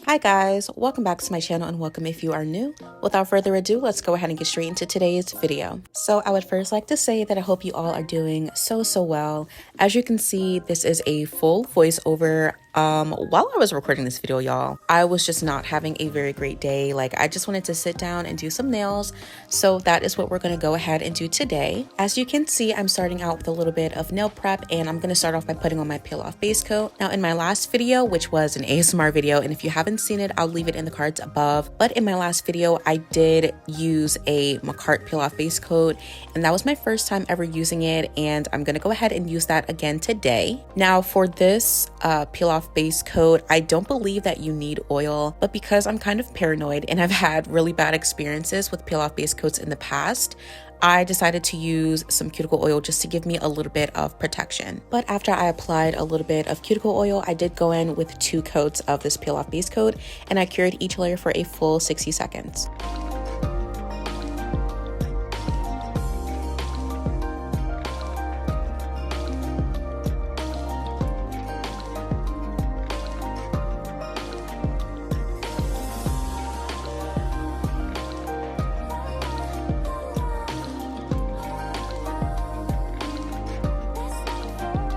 Hi guys, welcome back to my channel and welcome if you are new. Without further ado, let's go ahead and get straight into today's video. So I would first like to say that I hope you all are doing so well. As you can see, this is a full voiceover. While I was recording this video, y'all, I was just not having a very great day. Like, I just wanted to sit down and do some nails. So that is what we're going to go ahead and do today. As you can see, I'm starting out with a little bit of nail prep, and I'm going to start off by putting on my peel off base coat. Now in my last video, which was an ASMR video, and if you haven't seen it, I'll leave it in the cards above. But in my last video, I did use a McCart peel off base coat, and that was my first time ever using it. And I'm going to go ahead and use that again today. Now for this peel off base coat, I don't believe that you need oil, but because I'm kind of paranoid and I've had really bad experiences with peel off base coats in the past, I decided to use some cuticle oil just to give me a little bit of protection. But after I applied a little bit of cuticle oil, I did go in with 2 coats of this peel off base coat, and I cured each layer for a full 60 seconds.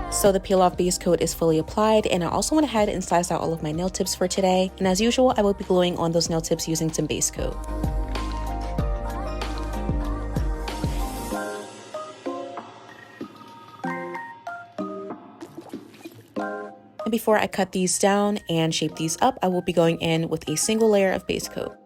So the peel off base coat is fully applied, and I also went ahead and sliced out all of my nail tips for today. And as usual, I will be gluing on those nail tips using some base coat. And before I cut these down and shape these up, I will be going in with a single layer of base coat.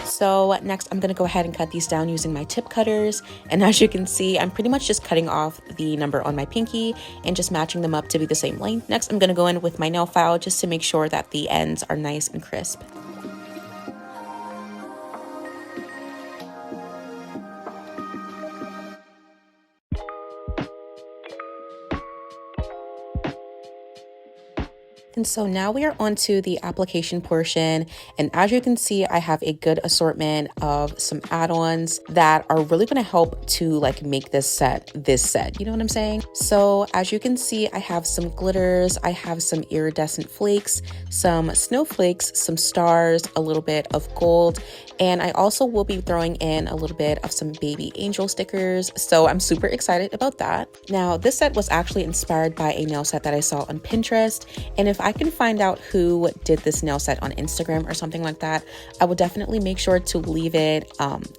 So next, I'm going to go ahead and cut these down using my tip cutters. And as you can see, I'm pretty much just cutting off the number on my pinky and just matching them up to be the same length. Next, I'm going to go in with my nail file just to make sure that the ends are nice and crisp. And so now we are on to the application portion. And as you can see, I have a good assortment of some add-ons that are really going to help to like make this set, you know what I'm saying? So as you can see, I have some glitters, I have some iridescent flakes, some snowflakes, some stars, a little bit of gold, and I also will be throwing in a little bit of some baby angel stickers. So I'm super excited about that. Now, this set was actually inspired by a nail set that I saw on Pinterest. And if I can find out who did this nail set on Instagram or something like that, I will definitely make sure to leave it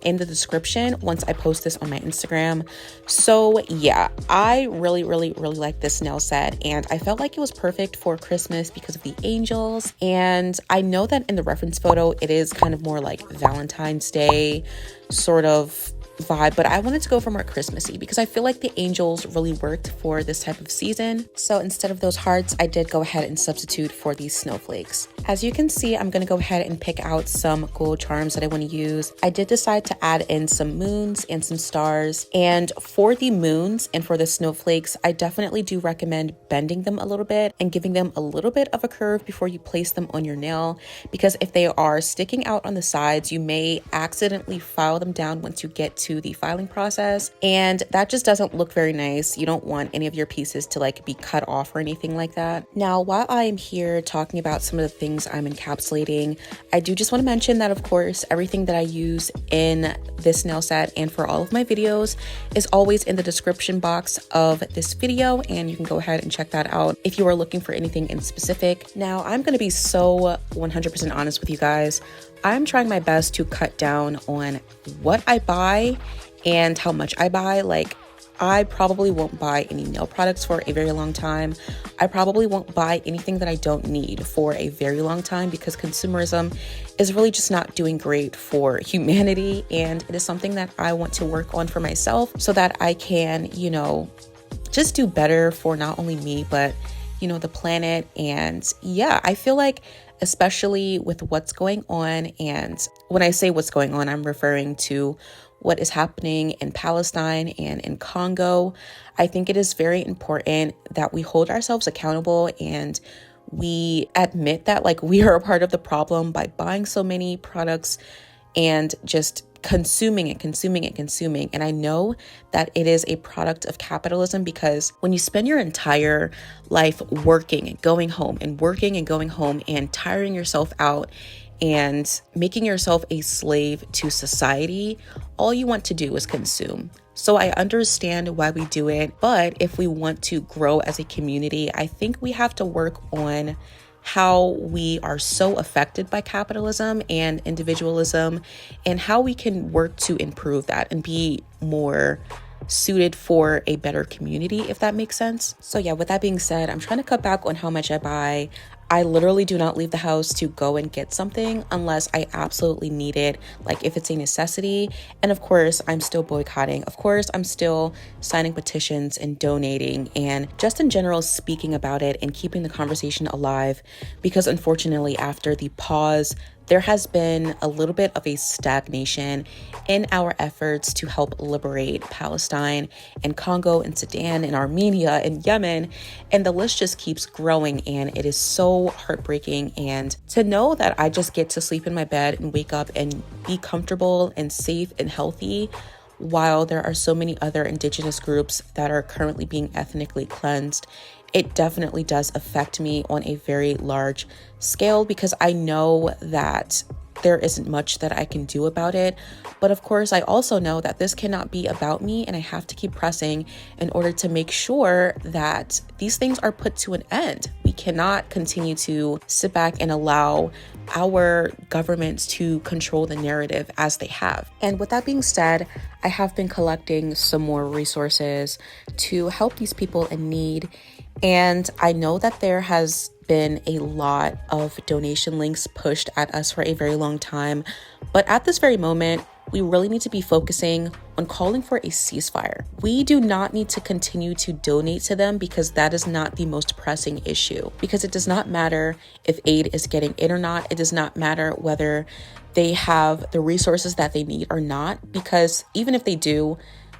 in the description once I post this on my Instagram. So yeah, I really like this nail set, and I felt like it was perfect for Christmas because of the angels. And I know that in the reference photo, it is kind of more like Valentine's Day sort of vibe, but I wanted to go for more Christmassy because I feel like the angels really worked for this type of season. So instead of those hearts, I did go ahead and substitute for these snowflakes. As you can see, I'm going to go ahead and pick out some gold charms that I want to use. I did decide to add in some moons and some stars. And for the moons and for the snowflakes, I definitely do recommend bending them a little bit and giving them a little bit of a curve before you place them on your nail, because if they are sticking out on the sides, you may accidentally file them down once you get to the filing process, and that just doesn't look very nice. You don't want any of your pieces to like be cut off or anything like that. Now, while I am here talking about some of the things I'm encapsulating, I do just want to mention that of course everything that I use in this nail set and for all of my videos is always in the description box of this video, and you can go ahead and check that out if you are looking for anything in specific. Now, I'm going to be so 100% honest with you guys. I'm trying my best to cut down on what I buy and how much I buy. Like, I probably won't buy any nail products for a very long time. I probably won't buy anything that I don't need for a very long time, because consumerism is really just not doing great for humanity. And it is something that I want to work on for myself so that I can, you know, just do better for not only me, but, you know, the planet. And yeah, I feel like, especially with what's going on, and when I say what's going on, I'm referring to what is happening in Palestine and in Congo, I think it is very important that we hold ourselves accountable and we admit that like we are a part of the problem by buying so many products and just consuming it, consuming it, consuming. And I know that it is a product of capitalism, because when you spend your entire life working and going home and working and going home and tiring yourself out and making yourself a slave to society, all you want to do is consume. So I understand why we do it, but if we want to grow as a community, I think we have to work on how we are so affected by capitalism and individualism and how we can work to improve that and be more suited for a better community, if that makes sense. So yeah, with that being said, I'm trying to cut back on how much I buy. I literally do not leave the house to go and get something unless I absolutely need it, like if it's a necessity. And of course, I'm still boycotting. Of course, I'm still signing petitions and donating and just in general speaking about it and keeping the conversation alive, because unfortunately, after the pause, there has been a little bit of a stagnation in our efforts to help liberate Palestine and Congo and Sudan and Armenia and Yemen. And the list just keeps growing, and it is so heartbreaking. And to know that I just get to sleep in my bed and wake up and be comfortable and safe and healthy, while there are so many other indigenous groups that are currently being ethnically cleansed, it definitely does affect me on a very large scale, because I know that there isn't much that I can do about it. But of course, I also know that this cannot be about me, and I have to keep pressing in order to make sure that these things are put to an end. We cannot continue to sit back and allow our governments to control the narrative as they have. And with that being said, I have been collecting some more resources to help these people in need. And I know that there has been a lot of donation links pushed at us for a very long time. But at this very moment, we really need to be focusing on calling for a ceasefire. We do not need to continue to donate to them, because that is not the most pressing issue. Because it does not matter if aid is getting in or not. It does not matter whether they have the resources that they need or not, because even if they do,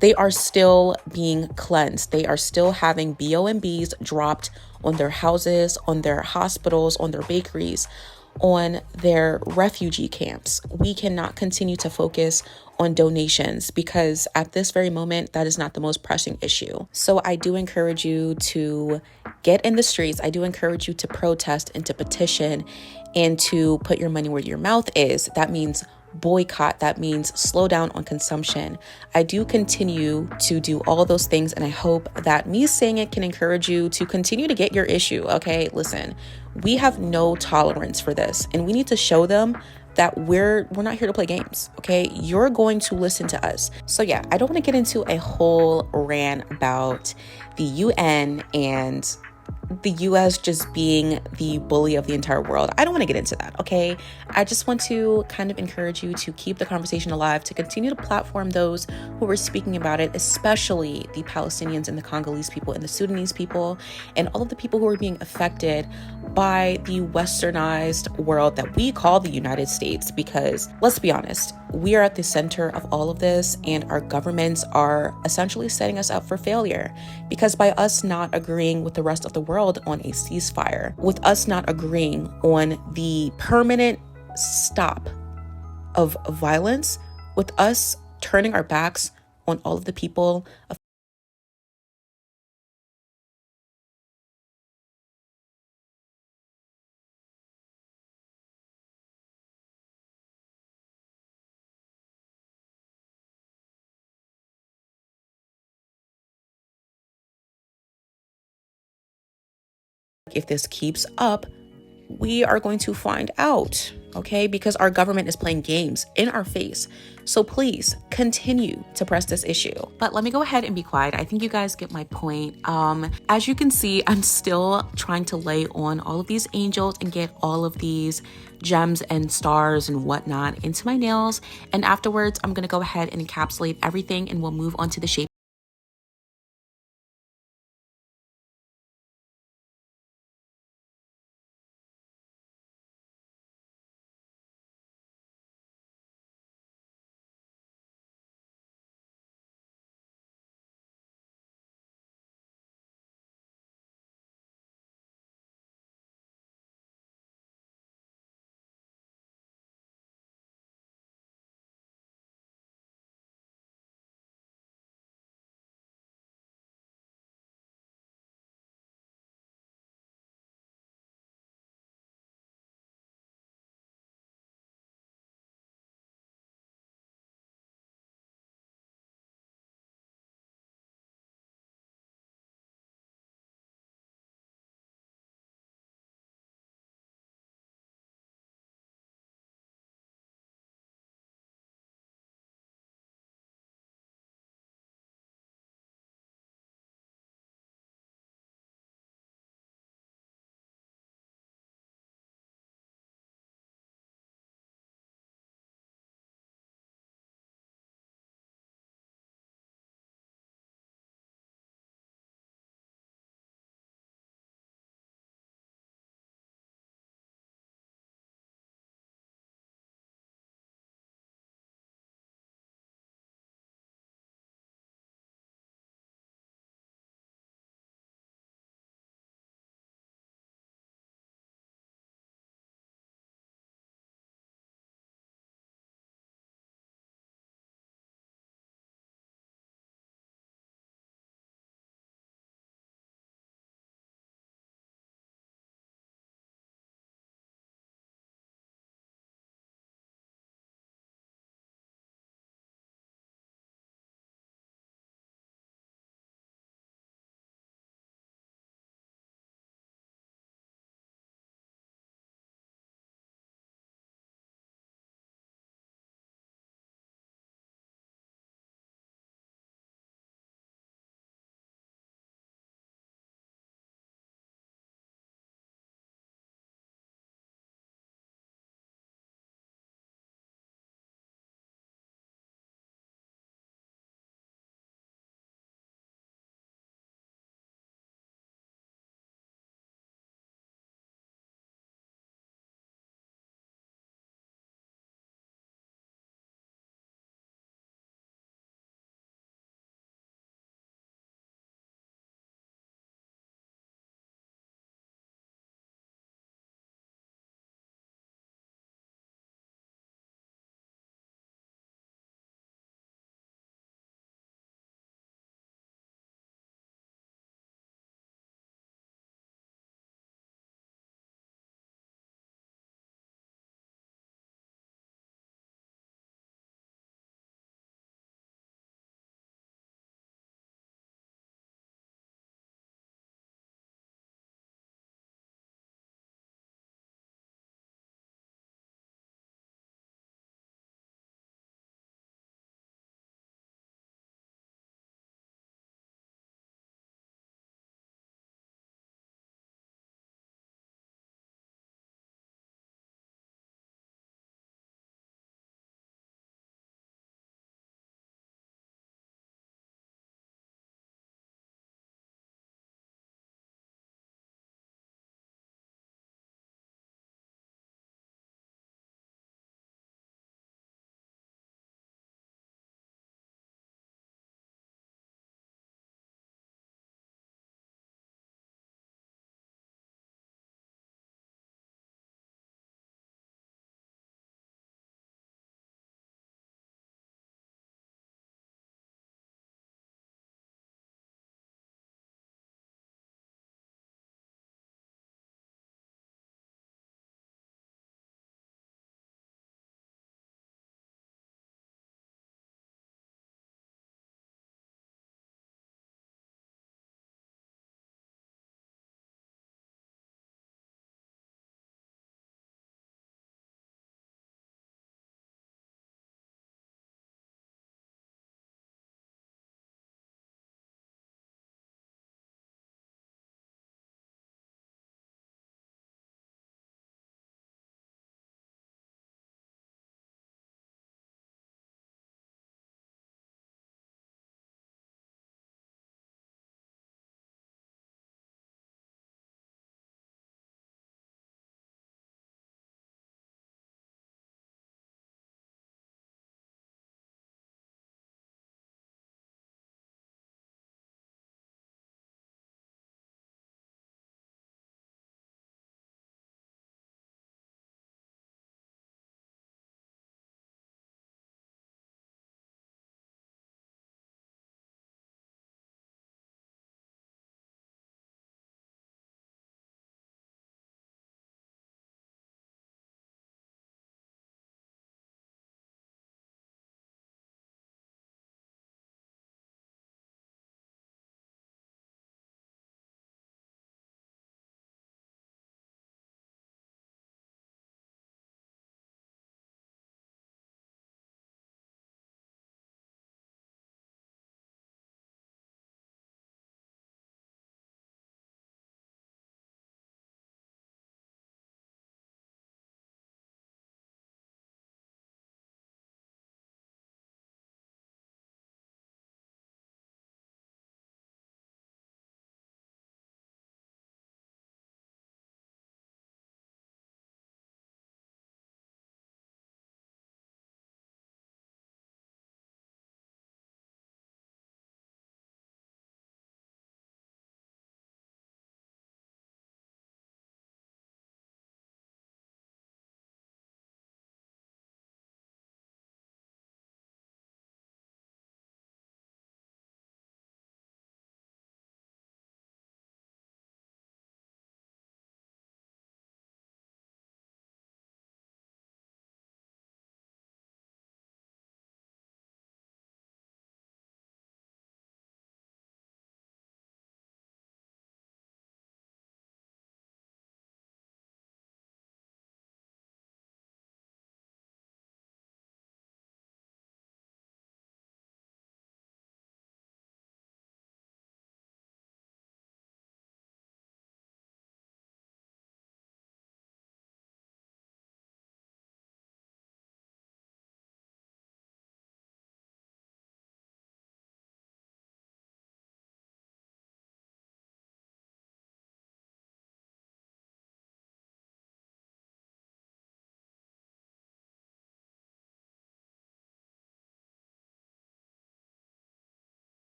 they are still being cleansed. They are still having BOMBs dropped on their houses, on their hospitals, on their bakeries, on their refugee camps. We cannot continue to focus on donations, because at this very moment, that is not the most pressing issue. So I do encourage you to get in the streets. I do encourage you to protest and to petition and to put your money where your mouth is. That means boycott. That means slow down on consumption. I do continue to do all those things, and I hope that me saying it can encourage you to continue to get your issue. Okay, listen, we have no tolerance for this, and we need to show them that we're not here to play games. Okay, you're going to listen to us. So yeah, I don't want to get into a whole rant about the UN and the US just being the bully of the entire world. I don't want to get into that, okay? I just want to kind of encourage you to keep the conversation alive, to continue to platform those who are speaking about it, especially the Palestinians and the Congolese people and the Sudanese people and all of the people who are being affected by the westernized world that we call the United States. Because let's be honest, we are at the center of all of this, and our governments are essentially setting us up for failure, because by us not agreeing with the rest of the world on a ceasefire, with us not agreeing on the permanent stop of violence, with us turning our backs on all of the people of if this keeps up, we are going to find out, okay? Because our government is playing games in our face. So please continue to press this issue. But let me go ahead and be quiet. I think you guys get my point. As you can see, I'm still trying to lay on all of these angels and get all of these gems and stars and whatnot into my nails. And afterwards, I'm gonna go ahead and encapsulate everything, and we'll move on to the shape.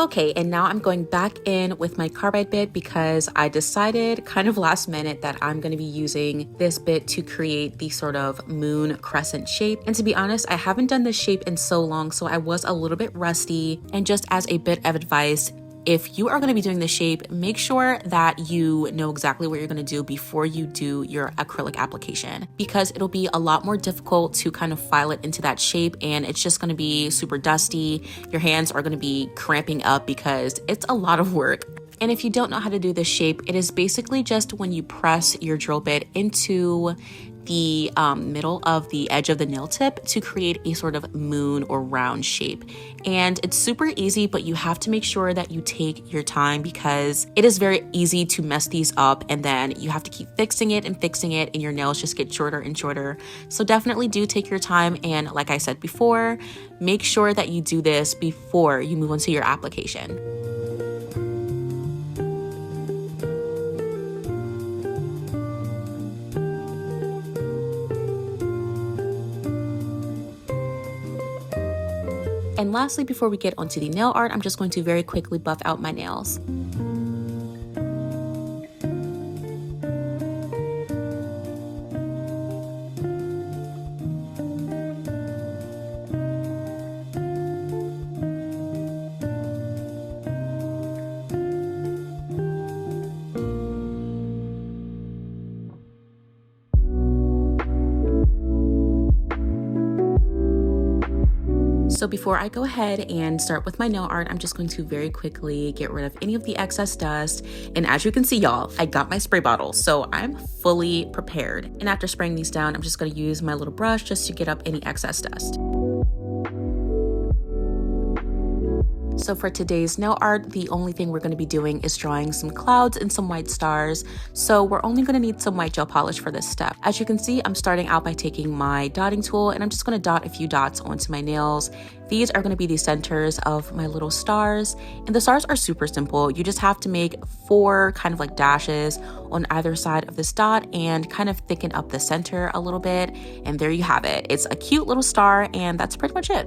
Okay, and now I'm going back in with my carbide bit because I decided kind of last minute that I'm going to be using this bit to create the sort of moon crescent shape. And to be honest, I haven't done this shape in so long, so I was a little bit rusty. And just as a bit of advice, if you are going to be doing the shape, make sure that you know exactly what you're going to do before you do your acrylic application, because it'll be a lot more difficult to kind of file it into that shape, and it's just going to be super dusty. Your hands are going to be cramping up because it's a lot of work. And if you don't know how to do this shape, it is basically just when you press your drill bit into the middle of the edge of the nail tip to create a sort of moon or round shape. And it's super easy, but you have to make sure that you take your time because it is very easy to mess these up, and then you have to keep fixing it, and your nails just get shorter and shorter. So definitely do take your time, and like I said before, make sure that you do this before you move on to your application. And lastly, before we get onto the nail art, I'm just going to very quickly buff out my nails. So before I go ahead and start with my nail art, I'm just going to very quickly get rid of any of the excess dust. And as you can see, y'all, I got my spray bottle, so I'm fully prepared. And after spraying these down, I'm just going to use my little brush just to get up any excess dust. So for today's nail art, the only thing we're going to be doing is drawing some clouds and some white stars. So we're only going to need some white gel polish for this step. As you can see, I'm starting out by taking my dotting tool, and I'm just going to dot a few dots onto my nails. These are going to be the centers of my little stars, and the stars are super simple. You just have to make 4 kind of like dashes on either side of this dot and kind of thicken up the center a little bit. And there you have it. It's a cute little star, and that's pretty much it.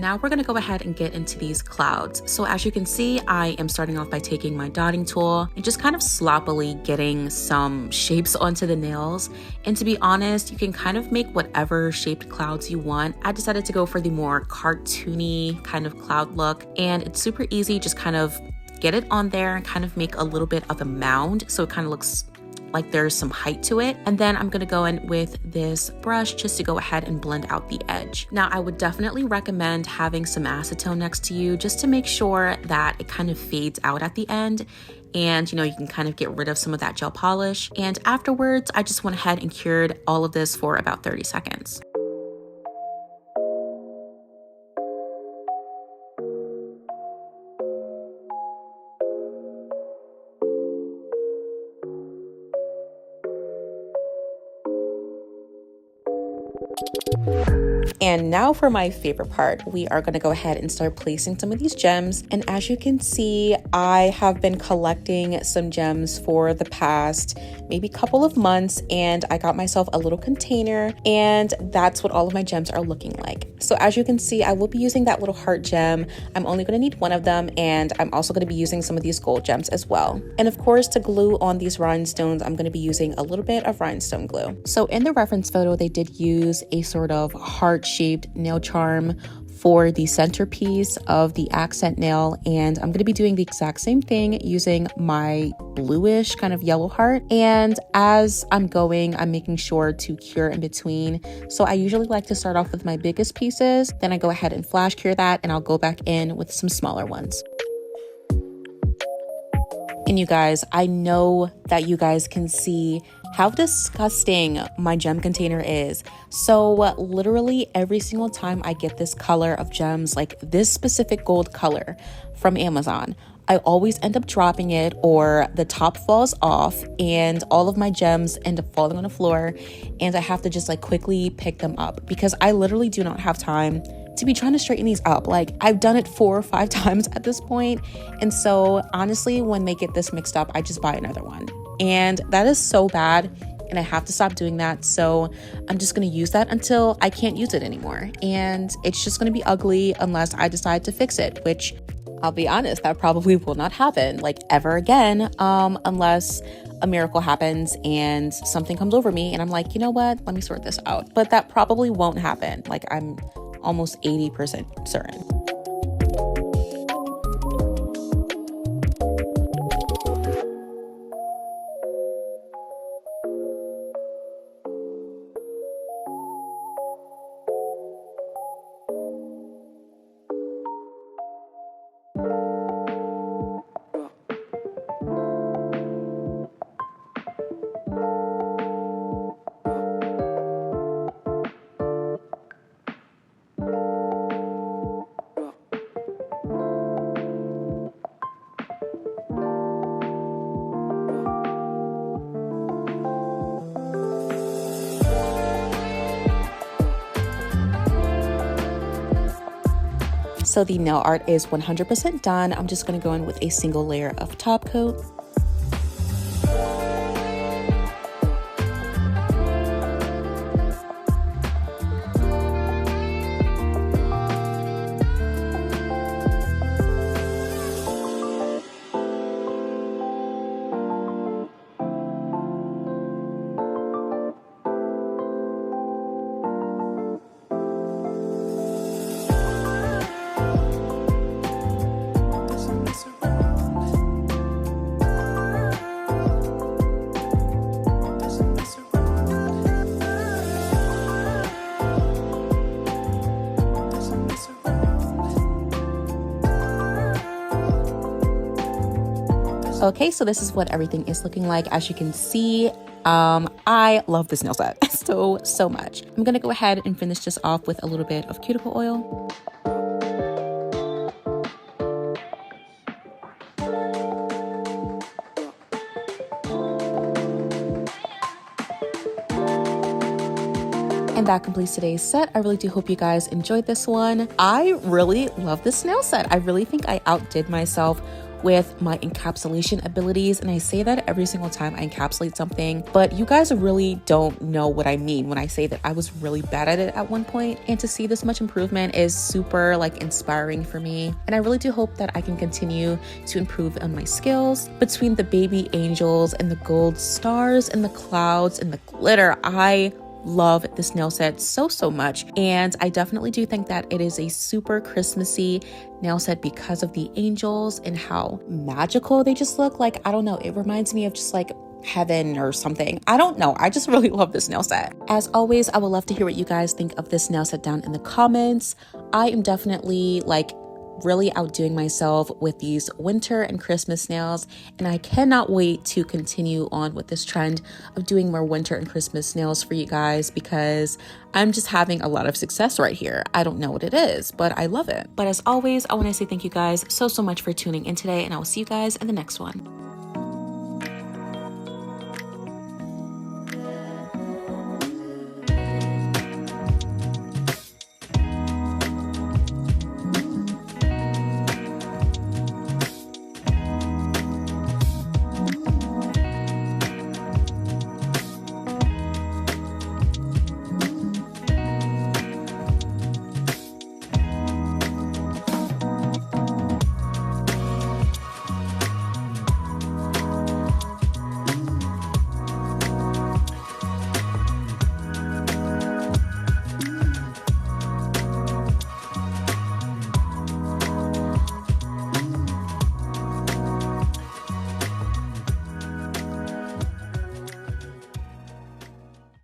Now we're going to go ahead and get into these clouds. So as you can see, I am starting off by taking my dotting tool and just kind of sloppily getting some shapes onto the nails. And to be honest, you can kind of make whatever shaped clouds you want. I decided to go for the more cartoony kind of cloud look, and it's super easy. Just kind of get it on there and kind of make a little bit of a mound so it kind of looks like there's some height to it. And then I'm gonna go in with this brush just to go ahead and blend out the edge. Now, I would definitely recommend having some acetone next to you just to make sure that it kind of fades out at the end. And you can kind of get rid of some of that gel polish. And afterwards, I just went ahead and cured all of this for about 30 seconds. And now for my favorite part, we are going to go ahead and start placing some of these gems. And as you can see, I have been collecting some gems for the past maybe couple of months, and I got myself a little container, and that's what all of my gems are looking like. So as you can see, I will be using that little heart gem. I'm only going to need one of them, and I'm also going to be using some of these gold gems as well. And of course, to glue on these rhinestones, I'm going to be using a little bit of rhinestone glue. So in the reference photo, they did use a sort of heart-shaped nail charm for the centerpiece of the accent nail, and I'm going to be doing the exact same thing using my bluish kind of yellow heart. And as I'm going, I'm making sure to cure in between. So I usually like to start off with my biggest pieces, then I go ahead and flash cure that, and I'll go back in with some smaller ones. And you guys, I know that you guys can see how disgusting my gem container is. So literally every single time I get this color of gems, like this specific gold color from Amazon, I always end up dropping it, or the top falls off and all of my gems end up falling on the floor, and I have to just like quickly pick them up because I literally do not have time to be trying to straighten these up. Like, I've done it 4 or 5 times at this point. And so honestly, when they get this mixed up, I just buy another one. And that is so bad, and I have to stop doing that. So I'm just going to use that until I can't use it anymore. And it's just going to be ugly unless I decide to fix it, which I'll be honest, that probably will not happen like ever again, unless a miracle happens and something comes over me and I'm like, you know what, let me sort this out. But that probably won't happen. Like, I'm almost 80% certain. So the nail art is 100% done. I'm just going to go in with a single layer of top coat. Okay, so this is what everything is looking like. As you can see, I love this nail set so much. I'm gonna go ahead and finish this off with a little bit of cuticle oil. And that completes today's set. I really do hope you guys enjoyed this one. I really love this nail set. I really think I outdid myself with my encapsulation abilities, and I say that every single time I encapsulate something, but you guys really don't know what I mean when I say that I was really bad at it at one point, and to see this much improvement is super like inspiring for me. And I really do hope that I can continue to improve on my skills. Between the baby angels and the gold stars and the clouds and the glitter, I love this nail set so much, and I definitely do think that it is a super Christmassy nail set because of the angels and how magical they just look. Like, I don't know, it reminds me of just like heaven or something. I don't know, I just really love this nail set. As always, I would love to hear what you guys think of this nail set down in the comments. I am definitely like really outdoing myself with these winter and Christmas nails, and I cannot wait to continue on with this trend of doing more winter and Christmas nails for you guys, because I'm just having a lot of success right here. I don't know what it is, but I love it. But as always, I want to say thank you guys so much for tuning in today, and I will see you guys in the next one.